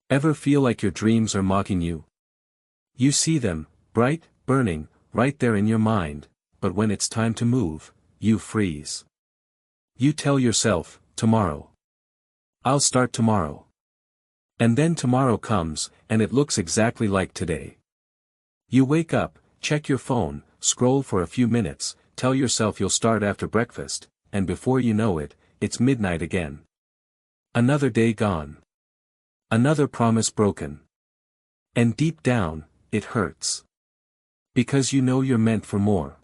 Ever feel like your dreams are mocking you? You see them, bright, burning, right there in your mind, but when it's time to move, you freeze. You tell yourself, tomorrow. I'll start tomorrow. And then tomorrow comes, and it looks exactly like today. You wake up, check your phone, scroll for a few minutes, tell yourself you'll start after breakfast, and before you know it, it's midnight again. Another day gone. Another promise broken. And deep down, it hurts. Because you know you're meant for more.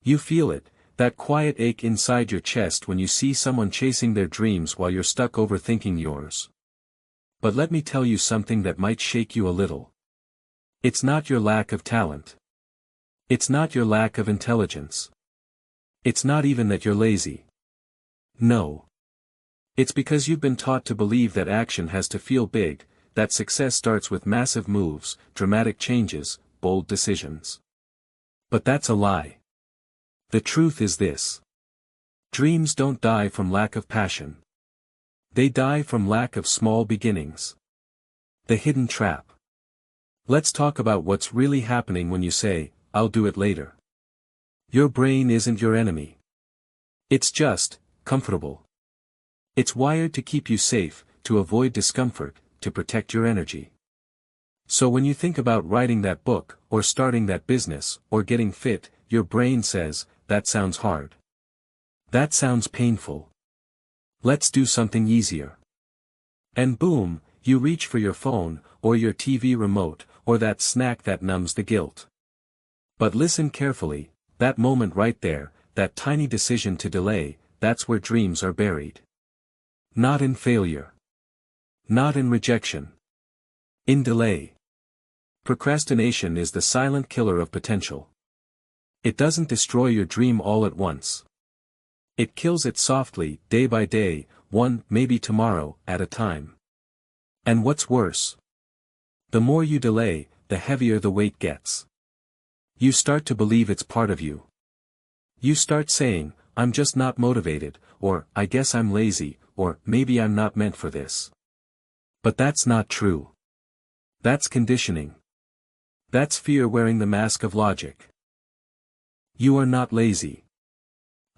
You feel it, that quiet ache inside your chest when you see someone chasing their dreams while you're stuck overthinking yours. But let me tell you something that might shake you a little. It's not your lack of talent. It's not your lack of intelligence. It's not even that you're lazy. No. It's because you've been taught to believe that action has to feel big, that success starts with massive moves, dramatic changes, bold decisions. But that's a lie. The truth is this. Dreams don't die from lack of passion. They die from lack of small beginnings. The hidden trap. Let's talk about what's really happening when you say, I'll do it later. Your brain isn't your enemy. It's just comfortable. It's wired to keep you safe, to avoid discomfort, to protect your energy. So when you think about writing that book, or starting that business, or getting fit, your brain says, that sounds hard. That sounds painful. Let's do something easier. And boom, you reach for your phone, or your TV remote, or that snack that numbs the guilt. But listen carefully, that moment right there, that tiny decision to delay, that's where dreams are buried. Not in failure. Not in rejection. In delay. Procrastination is the silent killer of potential. It doesn't destroy your dream all at once. It kills it softly, day by day, one, maybe tomorrow, at a time. And what's worse? The more you delay, the heavier the weight gets. You start to believe it's part of you. You start saying, I'm just not motivated, or, I guess I'm lazy, or, maybe I'm not meant for this. But that's not true. That's conditioning. That's fear wearing the mask of logic. You are not lazy.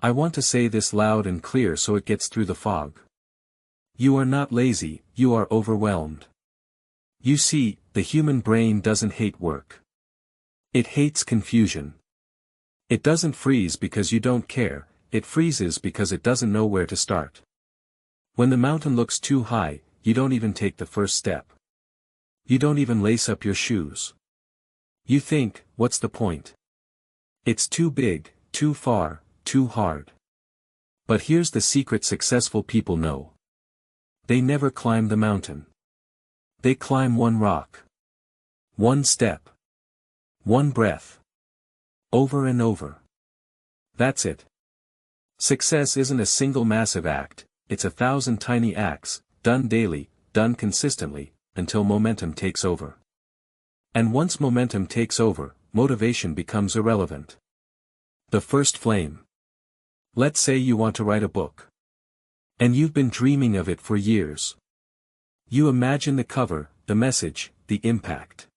I want to say this loud and clear so it gets through the fog. You are not lazy, you are overwhelmed. You see, the human brain doesn't hate work. It hates confusion. It doesn't freeze because you don't care, it freezes because it doesn't know where to start. When the mountain looks too high, you don't even take the first step. You don't even lace up your shoes. You think, what's the point? It's too big, too far, too hard. But here's the secret successful people know. They never climb the mountain. They climb one rock. One step. One breath. Over and over. That's it. Success isn't a single massive act, it's 1,000 tiny acts, done daily, done consistently, until momentum takes over. And once momentum takes over, motivation becomes irrelevant. The first flame. Let's say you want to write a book. And you've been dreaming of it for years. You imagine the cover, the message, the impact.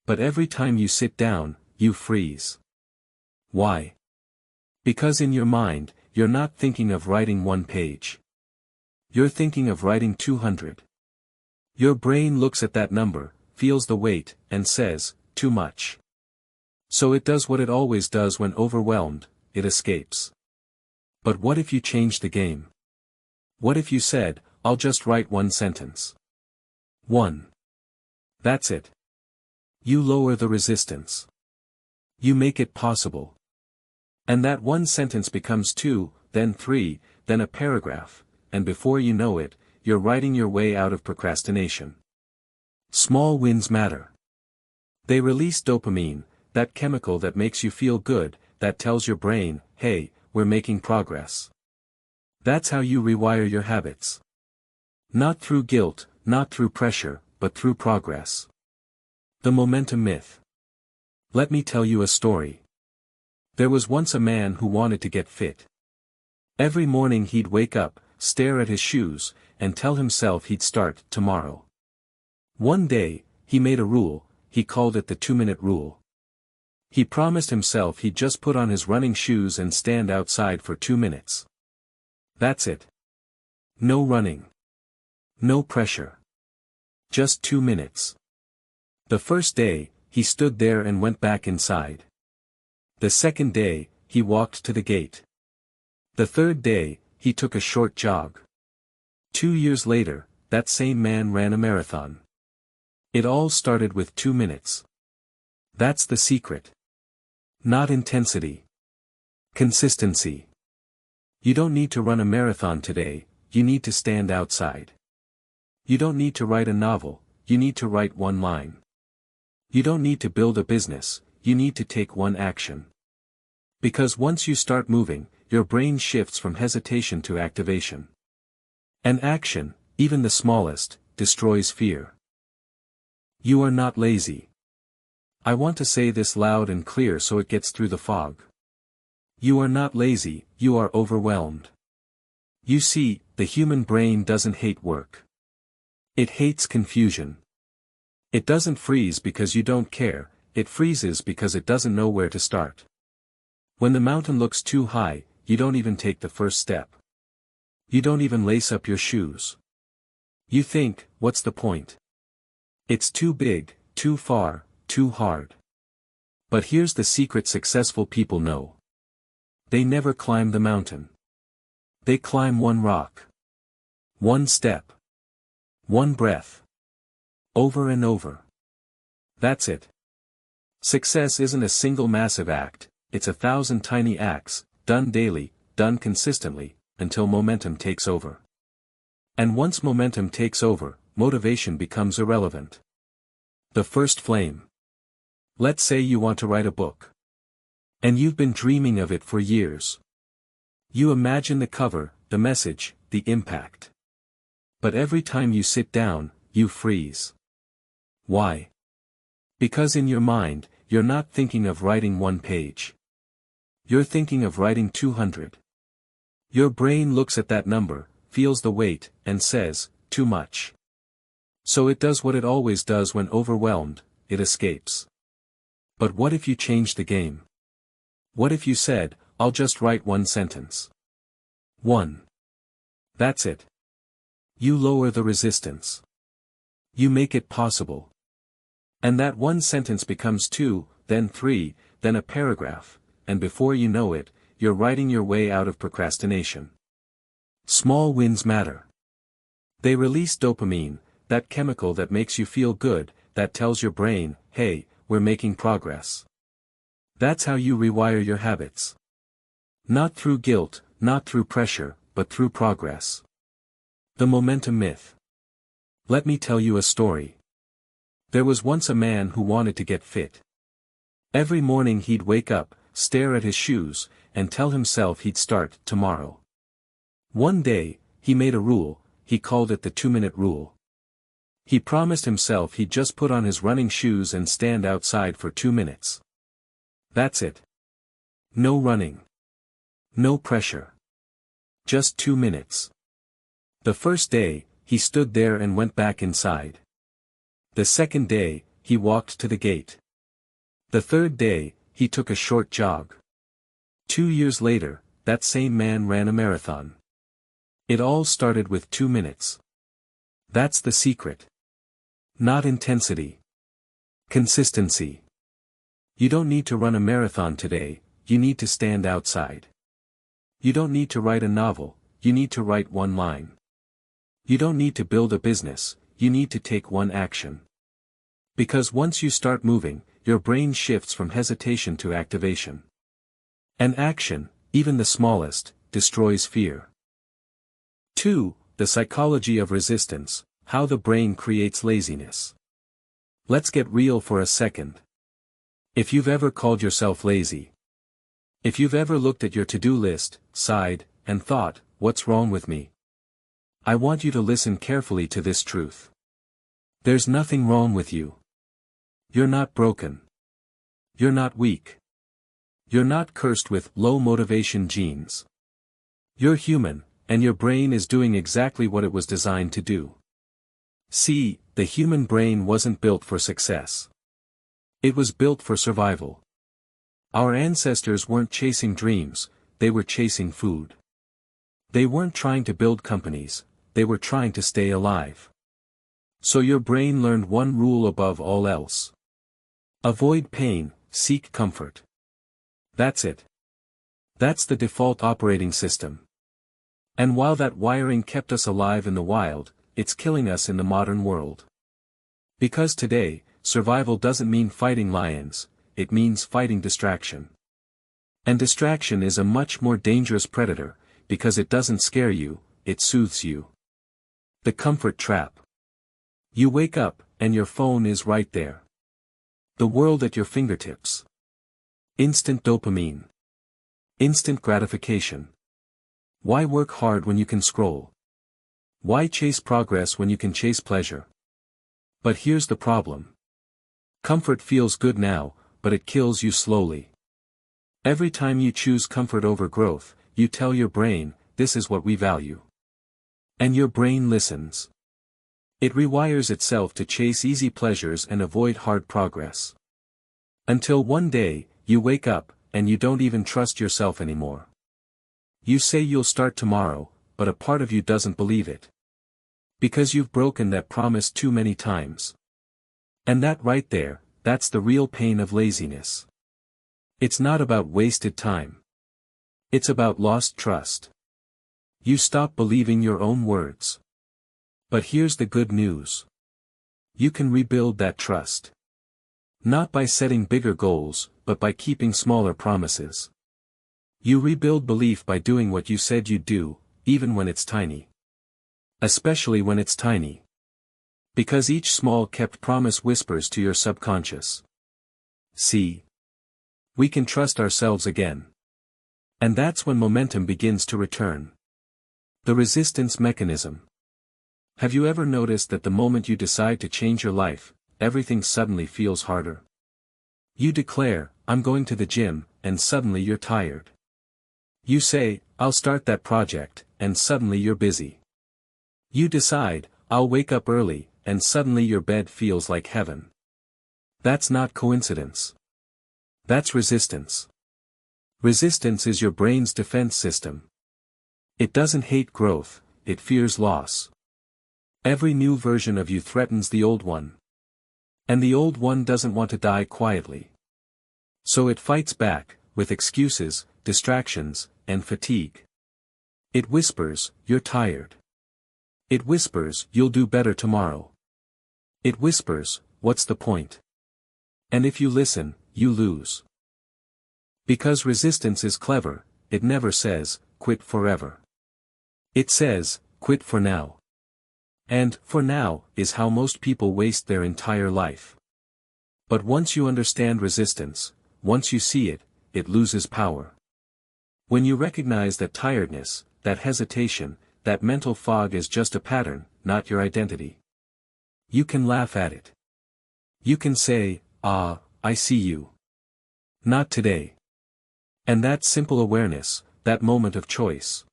But every time you sit down, you freeze. Why? Because in your mind, you're not thinking of writing one page. You're thinking of writing 200. Your brain looks at that number, feels the weight, and says, too much. So it does what it always does when overwhelmed, it escapes. But what if you changed the game? What if you said, I'll just write one sentence? One. That's it. You lower the resistance. You make it possible. And that one sentence becomes 2, then 3, then a paragraph, and before you know it, you're writing your way out of procrastination. Small wins matter. They release dopamine, that chemical that makes you feel good, that tells your brain, hey, we're making progress. That's how you rewire your habits. Not through guilt, not through pressure, but through progress. The momentum myth. Let me tell you a story. There was once a man who wanted to get fit. Every morning he'd wake up, stare at his shoes, and tell himself he'd start tomorrow. One day, he made a rule, he called it the 2-minute rule. He promised himself he'd just put on his running shoes and stand outside for 2 minutes. That's it. No running. No pressure. Just 2 minutes. The first day, he stood there and went back inside. The second day, he walked to the gate. The third day, he took a short jog. 2 years later, that same man ran a marathon. It all started with 2 minutes. That's the secret. Not intensity. Consistency. You don't need to run a marathon today, you need to stand outside. You don't need to write a novel, you need to write one line. You don't need to build a business, you need to take one action. Because once you start moving, your brain shifts from hesitation to activation. And action, even the smallest, destroys fear. You are not lazy. I want to say this loud and clear so it gets through the fog. You are not lazy, you are overwhelmed. You see, the human brain doesn't hate work. It hates confusion. It doesn't freeze because you don't care, it freezes because it doesn't know where to start. When the mountain looks too high, you don't even take the first step. You don't even lace up your shoes. You think, what's the point? It's too big, too far, too hard. But here's the secret successful people know. They never climb the mountain. They climb one rock. One step. One breath. Over and over. That's it. Success isn't a single massive act, it's 1,000 tiny acts, done daily, done consistently, until momentum takes over. And once momentum takes over, motivation becomes irrelevant. The first flame. Let's say you want to write a book. And you've been dreaming of it for years. You imagine the cover, the message, the impact. But every time you sit down, you freeze. Why? Because in your mind, you're not thinking of writing 1 page. You're thinking of writing 200. Your brain looks at that number, feels the weight, and says, too much. So it does what it always does when overwhelmed, it escapes. But what if you changed the game? What if you said, I'll just write 1 sentence? 1. That's it. You lower the resistance. You make it possible. And that 1 sentence becomes 2, then 3, then a paragraph, and before you know it, you're writing your way out of procrastination. Small wins matter. They release dopamine, that chemical that makes you feel good, that tells your brain, hey, we're making progress. That's how you rewire your habits. Not through guilt, not through pressure, but through progress. The momentum myth. Let me tell you a story. There was once a man who wanted to get fit. Every morning he'd wake up, stare at his shoes, and tell himself he'd start tomorrow. One day, he made a rule, he called it the 2-minute rule. He promised himself he'd just put on his running shoes and stand outside for 2 minutes. That's it. No running. No pressure. Just 2 minutes. The first day, he stood there and went back inside. The second day, he walked to the gate. The third day, he took a short jog. 2 years later, that same man ran a marathon. It all started with 2 minutes. That's the secret. Not intensity. Consistency. You don't need to run a marathon today, you need to stand outside. You don't need to write a novel, you need to write 1 line. You don't need to build a business, you need to take 1 action. Because once you start moving, your brain shifts from hesitation to activation. And action, even the smallest, destroys fear. 2. The psychology of resistance, how the brain creates laziness. Let's get real for a second. If you've ever called yourself lazy. If you've ever looked at your to-do list, sighed, and thought, what's wrong with me? I want you to listen carefully to this truth. There's nothing wrong with you. You're not broken. You're not weak. You're not cursed with low motivation genes. You're human, and your brain is doing exactly what it was designed to do. See, the human brain wasn't built for success. It was built for survival. Our ancestors weren't chasing dreams, they were chasing food. They weren't trying to build companies, they were trying to stay alive. So your brain learned one rule above all else. Avoid pain, seek comfort. That's it. That's the default operating system. And while that wiring kept us alive in the wild, it's killing us in the modern world. Because today, survival doesn't mean fighting lions, it means fighting distraction. And distraction is a much more dangerous predator, because it doesn't scare you, it soothes you. The comfort trap. You wake up, and your phone is right there. The world at your fingertips. Instant dopamine. Instant gratification. Why work hard when you can scroll? Why chase progress when you can chase pleasure? But here's the problem. Comfort feels good now, but it kills you slowly. Every time you choose comfort over growth, you tell your brain, this is what we value. And your brain listens. It rewires itself to chase easy pleasures and avoid hard progress. Until one day, you wake up, and you don't even trust yourself anymore. You say you'll start tomorrow, but a part of you doesn't believe it. Because you've broken that promise too many times. And that right there, that's the real pain of laziness. It's not about wasted time. It's about lost trust. You stop believing your own words. But here's the good news. You can rebuild that trust. Not by setting bigger goals, but by keeping smaller promises. You rebuild belief by doing what you said you'd do, even when it's tiny. Especially when it's tiny. Because each small kept promise whispers to your subconscious. See? We can trust ourselves again. And that's when momentum begins to return. The resistance mechanism. Have you ever noticed that the moment you decide to change your life, everything suddenly feels harder? You declare, I'm going to the gym, and suddenly you're tired. You say, I'll start that project, and suddenly you're busy. You decide, I'll wake up early, and suddenly your bed feels like heaven. That's not coincidence. That's resistance. Resistance is your brain's defense system. It doesn't hate growth, it fears loss. Every new version of you threatens the old one. And the old one doesn't want to die quietly. So it fights back, with excuses, distractions, and fatigue. It whispers, you're tired. It whispers, you'll do better tomorrow. It whispers, what's the point? And if you listen, you lose. Because resistance is clever, it never says, quit forever. It says, quit for now. And, for now, is how most people waste their entire life. But once you understand resistance, once you see it, it loses power. When you recognize that tiredness, that hesitation, that mental fog is just a pattern, not your identity. You can laugh at it. You can say, I see you. Not today. And that simple awareness, that moment of choice,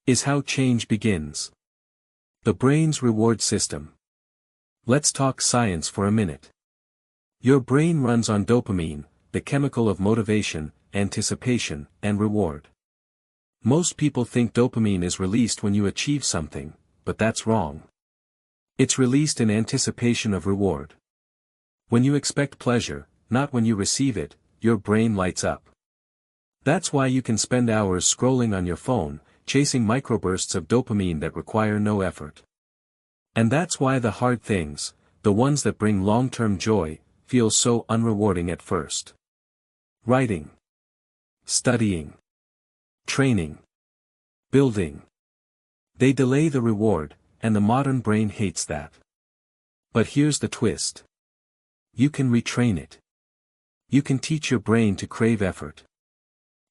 is how change begins. The brain's reward system. Let's talk science for a minute. Your brain runs on dopamine, the chemical of motivation, anticipation, and reward. Most people think dopamine is released when you achieve something, but that's wrong. It's released in anticipation of reward. When you expect pleasure, not when you receive it, your brain lights up. That's why you can spend hours scrolling on your phone, chasing microbursts of dopamine that require no effort. And that's why the hard things, the ones that bring long-term joy, feel so unrewarding at first. Writing. Studying. Training. Building. They delay the reward, and the modern brain hates that. But here's the twist. You can retrain it. You can teach your brain to crave effort.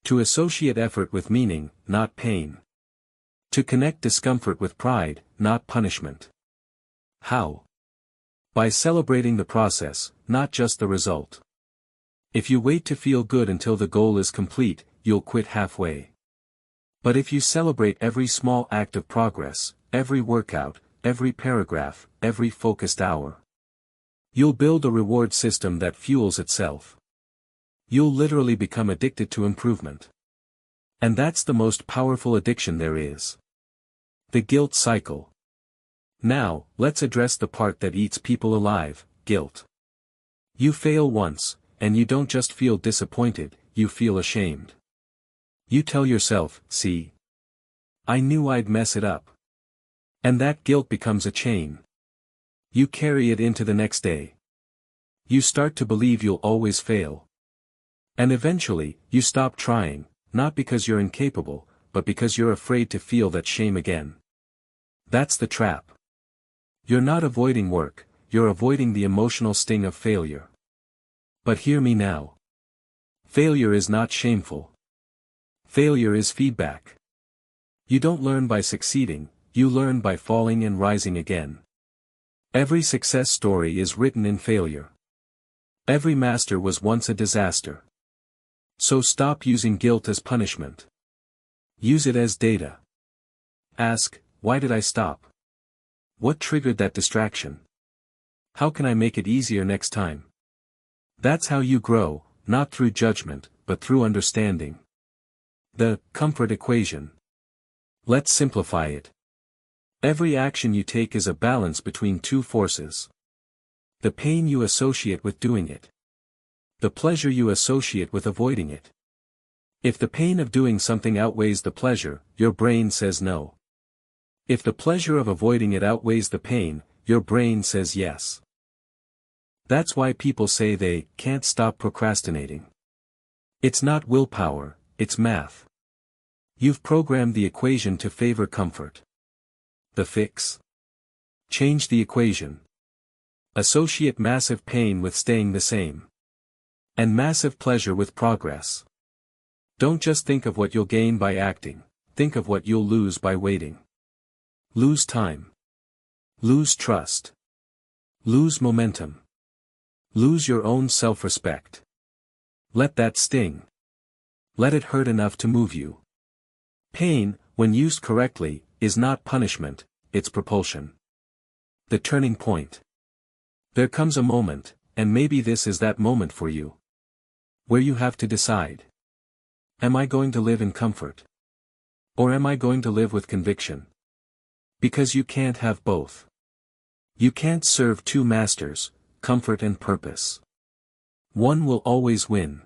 To associate effort with meaning, not pain. To connect discomfort with pride, not punishment. How? By celebrating the process, not just the result. If you wait to feel good until the goal is complete, you'll quit halfway. But if you celebrate every small act of progress, every workout, every paragraph, every focused hour. You'll build a reward system that fuels itself. You'll literally become addicted to improvement. And that's the most powerful addiction there is. The guilt cycle. Now, let's address the part that eats people alive, guilt. You fail once, and you don't just feel disappointed, you feel ashamed. You tell yourself, see? I knew I'd mess it up. And that guilt becomes a chain. You carry it into the next day. You start to believe you'll always fail. And eventually, you stop trying, not because you're incapable, but because you're afraid to feel that shame again. That's the trap. You're not avoiding work, you're avoiding the emotional sting of failure. But hear me now. Failure is not shameful. Failure is feedback. You don't learn by succeeding, you learn by falling and rising again. Every success story is written in failure. Every master was once a disaster. So stop using guilt as punishment. Use it as data. Ask, why did I stop? What triggered that distraction? How can I make it easier next time? That's how you grow, not through judgment, but through understanding. The comfort equation. Let's simplify it. Every action you take is a balance between two forces. The pain you associate with doing it. The pleasure you associate with avoiding it. If the pain of doing something outweighs the pleasure, your brain says no. If the pleasure of avoiding it outweighs the pain, your brain says yes. That's why people say they can't stop procrastinating. It's not willpower, it's math. You've programmed the equation to favor comfort. The fix? Change the equation. Associate massive pain with staying the same. And massive pleasure with progress. Don't just think of what you'll gain by acting, think of what you'll lose by waiting. Lose time. Lose trust. Lose momentum. Lose your own self-respect. Let that sting. Let it hurt enough to move you. Pain, when used correctly, is not punishment, it's propulsion. The turning point. There comes a moment, and maybe this is that moment for you, where you have to decide. Am I going to live in comfort? Or am I going to live with conviction? Because you can't have both. You can't serve two masters, comfort and purpose. One will always win.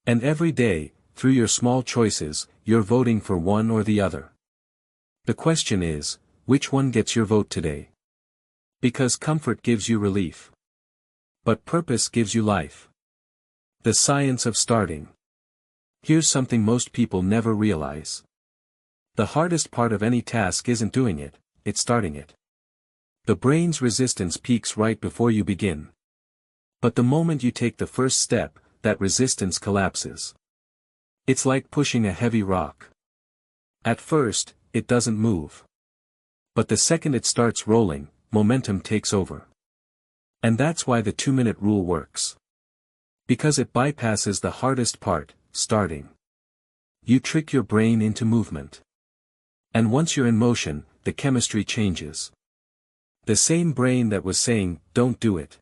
And every day, through your small choices, you're voting for one or the other. The question is, which one gets your vote today? Because comfort gives you relief. But purpose gives you life. The science of starting. Here's something most people never realize. The hardest part of any task isn't doing it, it's starting it. The brain's resistance peaks right before you begin. But the moment you take the first step, that resistance collapses. It's like pushing a heavy rock. At first, it doesn't move. But the second it starts rolling, momentum takes over. And that's why the 2-minute rule works. Because it bypasses the hardest part, starting. You trick your brain into movement. And once you're in motion, the chemistry changes. The same brain that was saying, don't do it,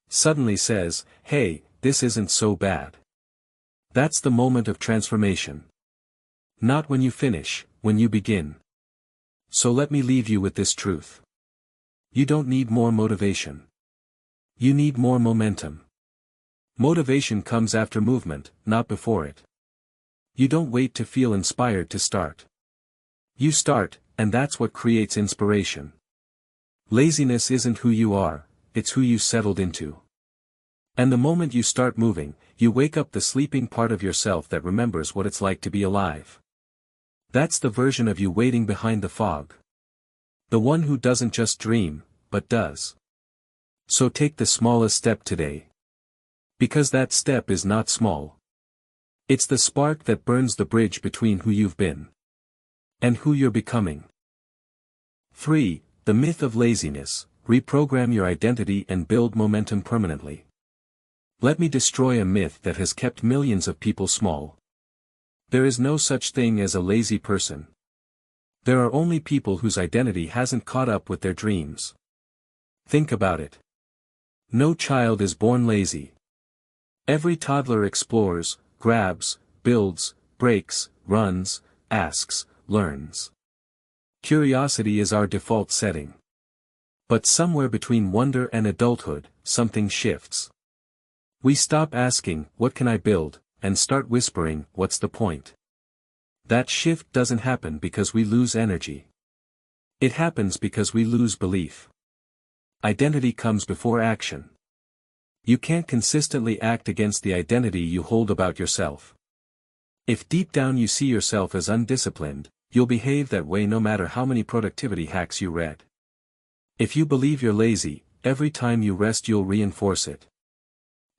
suddenly says, hey, this isn't so bad. That's the moment of transformation. Not when you finish, when you begin. So let me leave you with this truth. You don't need more motivation. You need more momentum. Motivation comes after movement, not before it. You don't wait to feel inspired to start. You start, and that's what creates inspiration. Laziness isn't who you are, it's who you settled into. And the moment you start moving, you wake up the sleeping part of yourself that remembers what it's like to be alive. That's the version of you waiting behind the fog. The one who doesn't just dream, but does. So take the smallest step today. Because that step is not small. It's the spark that burns the bridge between who you've been and who you're becoming. 3. The myth of laziness. Reprogram your identity and build momentum permanently. Let me destroy a myth that has kept millions of people small. There is no such thing as a lazy person. There are only people whose identity hasn't caught up with their dreams. Think about it. No child is born lazy. Every toddler explores, grabs, builds, breaks, runs, asks, learns. Curiosity is our default setting. But somewhere between wonder and adulthood, something shifts. We stop asking, "What can I build?" and start whispering, "What's the point?" That shift doesn't happen because we lose energy. It happens because we lose belief. Identity comes before action. You can't consistently act against the identity you hold about yourself. If deep down you see yourself as undisciplined, you'll behave that way no matter how many productivity hacks you read. If you believe you're lazy, every time you rest you'll reinforce it.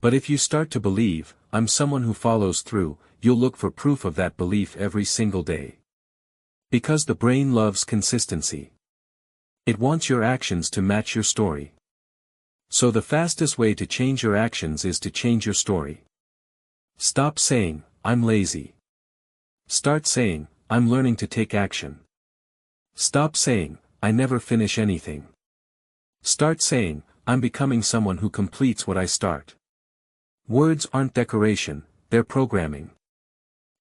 But if you start to believe, "I'm someone who follows through," you'll look for proof of that belief every single day. Because the brain loves consistency. It wants your actions to match your story. So the fastest way to change your actions is to change your story. Stop saying, "I'm lazy." Start saying, "I'm learning to take action." Stop saying, "I never finish anything." Start saying, "I'm becoming someone who completes what I start." Words aren't decoration, they're programming.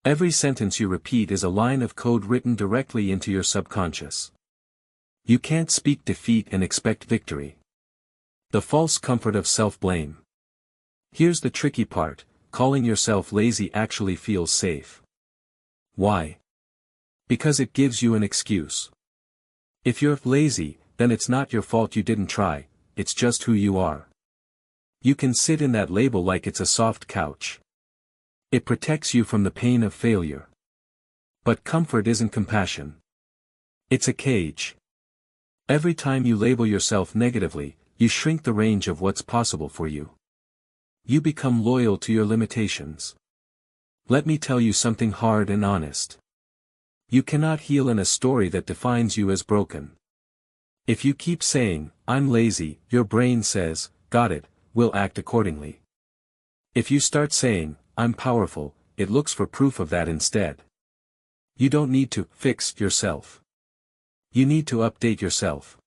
Every sentence you repeat is a line of code written directly into your subconscious. You can't speak defeat and expect victory. The false comfort of self-blame. Here's the tricky part, calling yourself lazy actually feels safe. Why? Because it gives you an excuse. If you're lazy, then it's not your fault you didn't try, it's just who you are. You can sit in that label like it's a soft couch. It protects you from the pain of failure. But comfort isn't compassion. It's a cage. Every time you label yourself negatively, you shrink the range of what's possible for you. You become loyal to your limitations. Let me tell you something hard and honest. You cannot heal in a story that defines you as broken. If you keep saying, "I'm lazy," your brain says, "Got it, we'll act accordingly." If you start saying, "I'm powerful," it looks for proof of that instead. You don't need to fix yourself. You need to update yourself.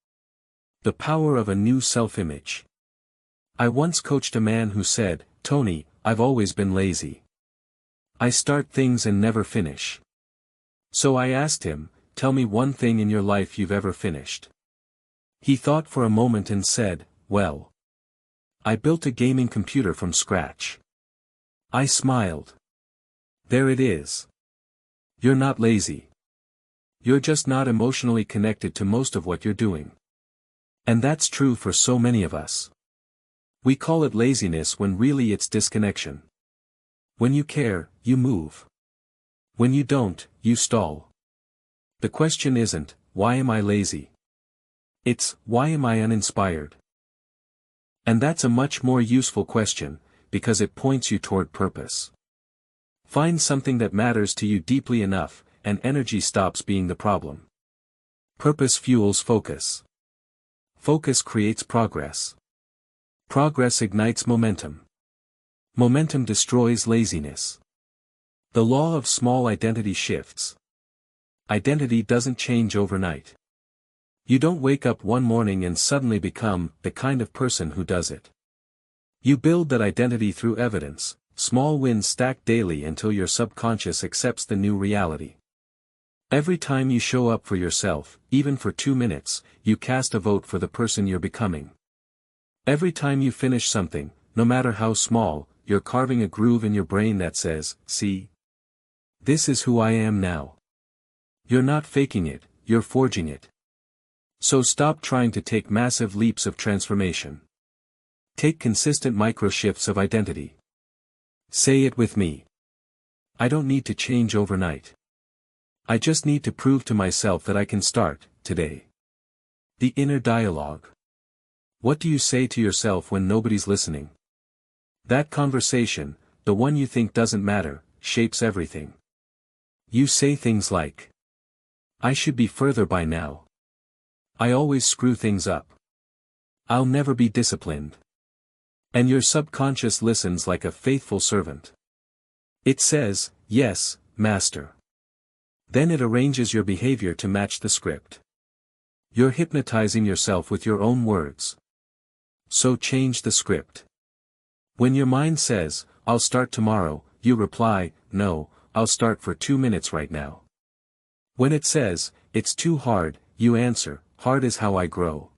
The power of a new self-image. I once coached a man who said, "Tony, I've always been lazy. I start things and never finish." So I asked him, "Tell me one thing in your life you've ever finished." He thought for a moment and said, "Well, I built a gaming computer from scratch." I smiled. There it is. You're not lazy. You're just not emotionally connected to most of what you're doing. And that's true for so many of us. We call it laziness when really it's disconnection. When you care, you move. When you don't, you stall. The question isn't, "Why am I lazy?" It's, "Why am I uninspired?" And that's a much more useful question, because it points you toward purpose. Find something that matters to you deeply enough, and energy stops being the problem. Purpose fuels focus. Focus creates progress. Progress ignites momentum. Momentum destroys laziness. The law of small identity shifts. Identity doesn't change overnight. You don't wake up one morning and suddenly become the kind of person who does it. You build that identity through evidence, small wins stacked daily until your subconscious accepts the new reality. Every time you show up for yourself, even for 2 minutes, you cast a vote for the person you're becoming. Every time you finish something, no matter how small, you're carving a groove in your brain that says, "See? This is who I am now." You're not faking it, you're forging it. So stop trying to take massive leaps of transformation. Take consistent micro-shifts of identity. Say it with me. I don't need to change overnight. I just need to prove to myself that I can start, today. The inner dialogue. What do you say to yourself when nobody's listening? That conversation, the one you think doesn't matter, shapes everything. You say things like, "I should be further by now. I always screw things up. I'll never be disciplined." And your subconscious listens like a faithful servant. It says, "Yes, master." Then it arranges your behavior to match the script. You're hypnotizing yourself with your own words. So change the script. When your mind says, "I'll start tomorrow," you reply, "No, I'll start for 2 minutes right now." When it says, "It's too hard," you answer, "Hard is how I grow."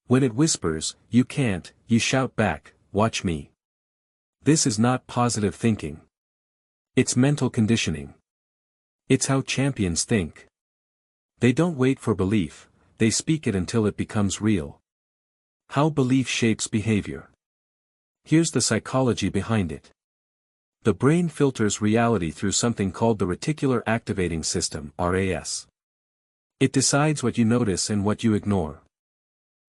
When it whispers, "You can't," you shout back, "Watch me." This is not positive thinking. It's mental conditioning. It's how champions think. They don't wait for belief, they speak it until it becomes real. How belief shapes behavior. Here's the psychology behind it. The brain filters reality through something called the reticular activating system, RAS. It decides what you notice and what you ignore.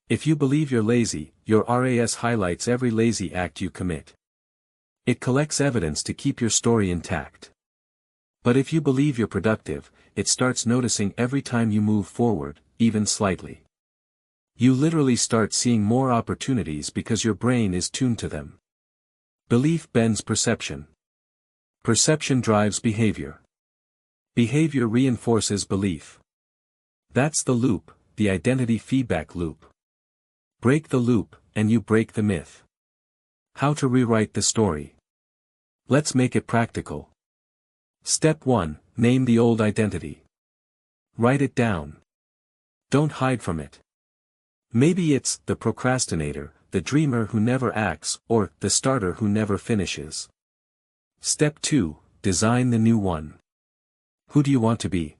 If you believe you're lazy, your RAS highlights every lazy act you commit. It collects evidence to keep your story intact. But if you believe you're productive, it starts noticing every time you move forward, even slightly. You literally start seeing more opportunities because your brain is tuned to them. Belief bends perception. Perception drives behavior. Behavior reinforces belief. That's the loop, the identity feedback loop. Break the loop, and you break the myth. How to rewrite the story. Let's make it practical. Step 1, name the old identity. Write it down. Don't hide from it. Maybe it's the procrastinator, the dreamer who never acts, or the starter who never finishes. Step 2, design the new one. Who do you want to be?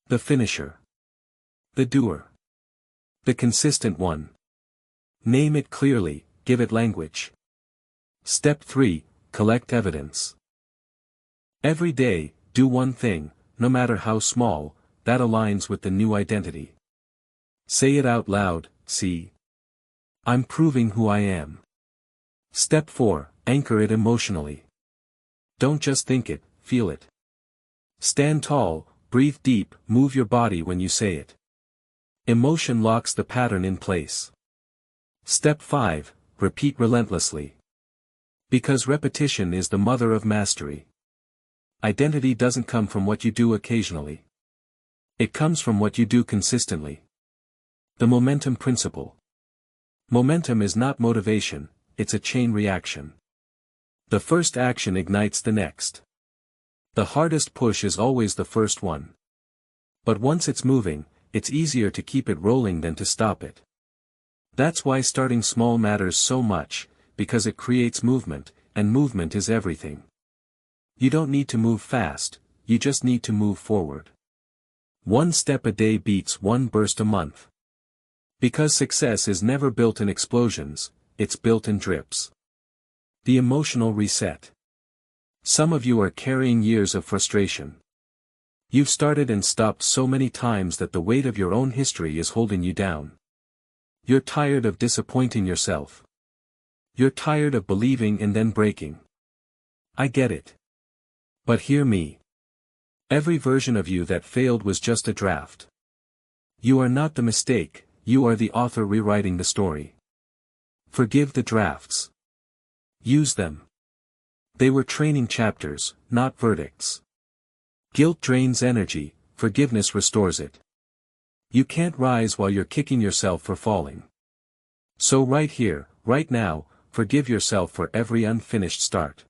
The finisher. The doer. The consistent one. Name it clearly, give it language. Step 3, collect evidence. Every day, do one thing, no matter how small, that aligns with the new identity. Say it out loud, "See. I'm proving who I am." Step 4, anchor it emotionally. Don't just think it, feel it. Stand tall, breathe deep, move your body when you say it. Emotion locks the pattern in place. Step 5, repeat relentlessly. Because repetition is the mother of mastery. Identity doesn't come from what you do occasionally. It comes from what you do consistently. The momentum principle. Momentum is not motivation, it's a chain reaction. The first action ignites the next. The hardest push is always the first one. But once it's moving, it's easier to keep it rolling than to stop it. That's why starting small matters so much, because it creates movement, and movement is everything. You don't need to move fast, you just need to move forward. One step a day beats one burst a month. Because success is never built in explosions, it's built in drips. The emotional reset. Some of you are carrying years of frustration. You've started and stopped so many times that the weight of your own history is holding you down. You're tired of disappointing yourself. You're tired of believing and then breaking. I get it. But hear me. Every version of you that failed was just a draft. You are not the mistake, you are the author rewriting the story. Forgive the drafts. Use them. They were training chapters, not verdicts. Guilt drains energy, forgiveness restores it. You can't rise while you're kicking yourself for falling. So right here, right now, forgive yourself for every unfinished start.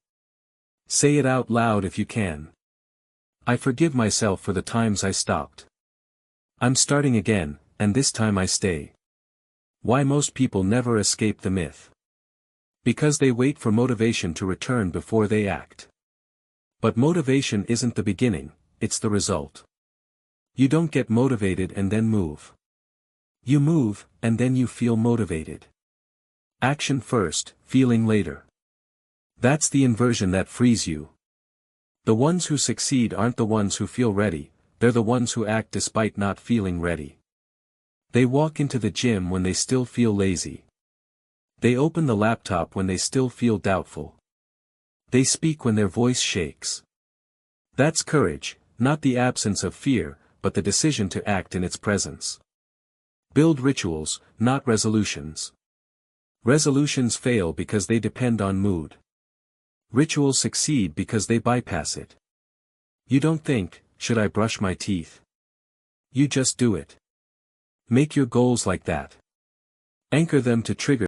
Say it out loud if you can. I forgive myself for the times I stopped. I'm starting again, and this time I stay. Why most people never escape the myth. Because they wait for motivation to return before they act. But motivation isn't the beginning, it's the result. You don't get motivated and then move. You move, and then you feel motivated. Action first, feeling later. That's the inversion that frees you. The ones who succeed aren't the ones who feel ready, they're the ones who act despite not feeling ready. They walk into the gym when they still feel lazy. They open the laptop when they still feel doubtful. They speak when their voice shakes. That's courage, not the absence of fear, but the decision to act in its presence. Build rituals, not resolutions. Resolutions fail because they depend on mood. Rituals succeed because they bypass it. You don't think, should I brush my teeth? You just do it. Make your goals like that. Anchor them to triggers